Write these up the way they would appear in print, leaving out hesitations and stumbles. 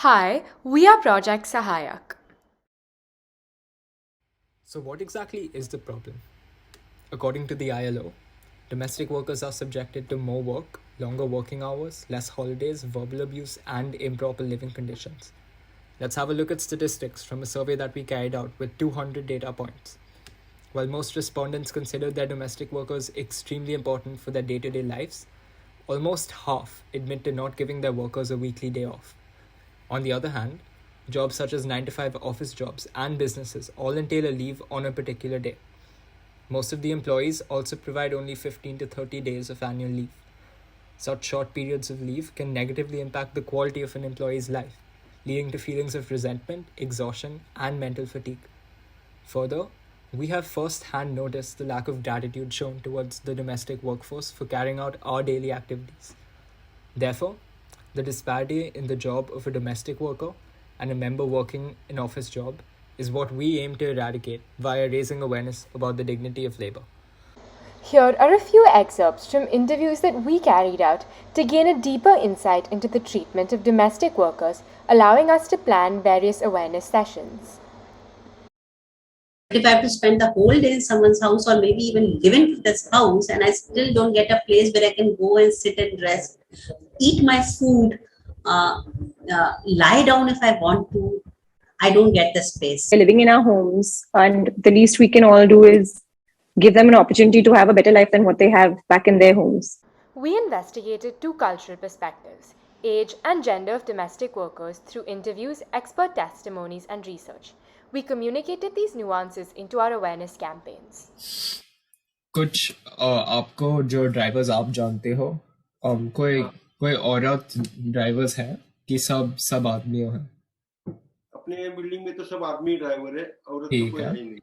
Hi, we are Project Sahayak. So, what exactly is the problem? According to the ILO, domestic workers are subjected to more work, longer working hours, less holidays, verbal abuse, and improper living conditions. Let's have a look at statistics from a survey that we carried out with 200 data points. While most respondents consider their domestic workers extremely important for their day to day lives, almost half admit to not giving their workers a weekly day off. On the other hand, jobs such as 9 to 5 office jobs and businesses all entail a leave on a particular day. Most of the employees also provide only 15 to 30 days of annual leave. Such short periods of leave can negatively impact the quality of an employee's life, leading to feelings of resentment, exhaustion, and mental fatigue. Further, we have first hand noticed the lack of gratitude shown towards the domestic workforce for carrying out our daily activities. Therefore, the disparity in the job of a domestic worker and a member working an office job is what we aim to eradicate via raising awareness about the dignity of labor. Here are a few excerpts from interviews that we carried out to gain a deeper insight into the treatment of domestic workers, allowing us to plan various awareness sessions. If I have to spend the whole day in someone's house or maybe even live in this house and I still don't get a place where I can go and sit and rest, eat my food, lie down if I want to, I don't get the space. We're living in our homes, and the least we can all do is give them an opportunity to have a better life than what they have back in their homes. We investigated two cultural perspectives, age and gender of domestic workers through interviews, expert testimonies, and research. We communicated these nuances into our awareness campaigns. कुछ आपको जो drivers आप जानते हो कोई कोई औरत drivers हैं कि सब आदमी हैं अपने बिल्डिंग में तो सब आदमी ड्राइवर है औरत तो ठीक कोई है है ही नहीं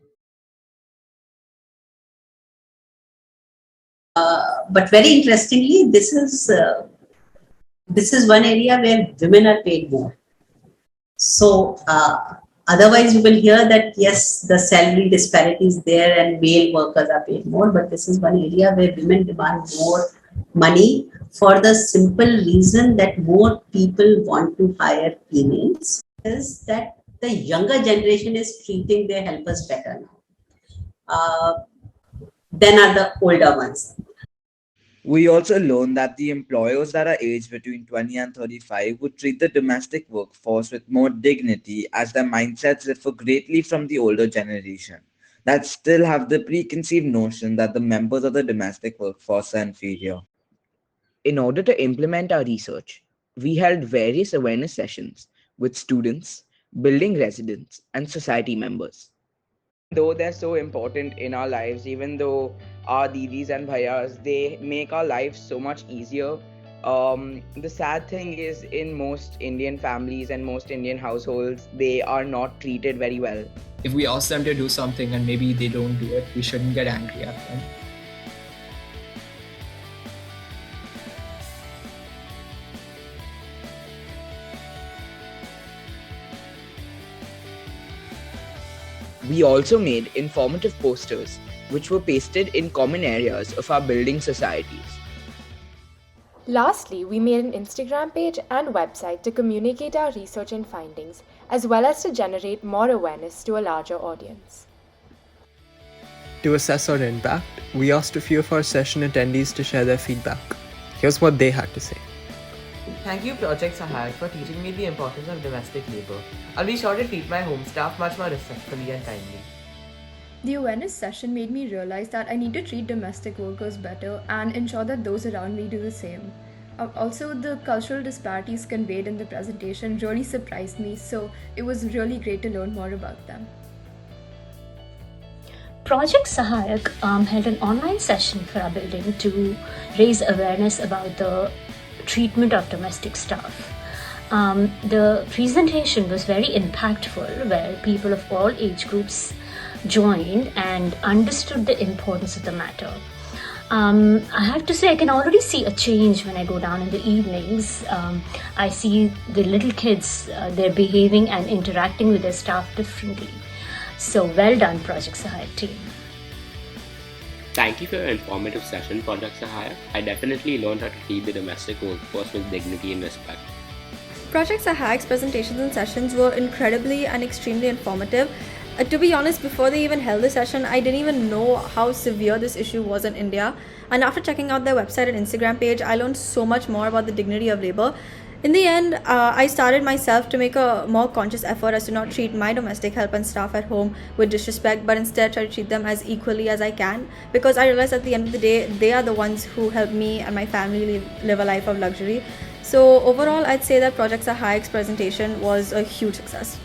But very interestingly, this is one area where women are paid more. So otherwise, you will hear that yes, the salary disparity is there and male workers are paid more. But this is one area where women demand more money for the simple reason that more people want to hire females. Is that the younger generation is treating their helpers better now than are the older ones. We also learned that the employers that are aged between 20 and 35 would treat the domestic workforce with more dignity as their mindsets differ greatly from the older generation that still have the preconceived notion that the members of the domestic workforce are inferior. In order to implement our research, we held various awareness sessions with students, building residents, and society members. Though they're so important in our lives, even though our didis and bhaias, they make our lives so much easier. The sad thing is, in most Indian families and most Indian households, they are not treated very well. If we ask them to do something and maybe they don't do it, we shouldn't get angry at them. We also made informative posters which were pasted in common areas of our building societies. Lastly, we made an Instagram page and website to communicate our research and findings, as well as to generate more awareness to a larger audience. To assess our impact, we asked a few of our session attendees to share their feedback. Here's what they had to say. Thank you, Project Sahayak, for teaching me the importance of domestic labor. I'll be sure to treat my home staff much more respectfully and kindly. The awareness session made me realize that I need to treat domestic workers better and ensure that those around me do the same. Also, the cultural disparities conveyed in the presentation really surprised me, so it was really great to learn more about them. Project Sahayak held an online session for our building to raise awareness about the treatment of domestic staff. The presentation was very impactful, where people of all age groups joined and understood the importance of the matter. I have to say, I can already see a change when I go down in the evenings. I see the little kids, they're behaving and interacting with their staff differently. So well done, Project Sahayak team. Thank you for your informative session, Project Sahayak. I definitely learned how to treat the domestic workforce with dignity and respect. Project Sahayak's presentations and sessions were incredibly and extremely informative. To be honest, before they even held the session, I didn't even know how severe this issue was in India. And after checking out their website and Instagram page, I learned so much more about the dignity of labor. In the end, I started myself to make a more conscious effort as to not treat my domestic help and staff at home with disrespect, but instead try to treat them as equally as I can, because I realized at the end of the day, they are the ones who help me and my family live a life of luxury. So overall, I'd say that Project Sahayak's presentation was a huge success.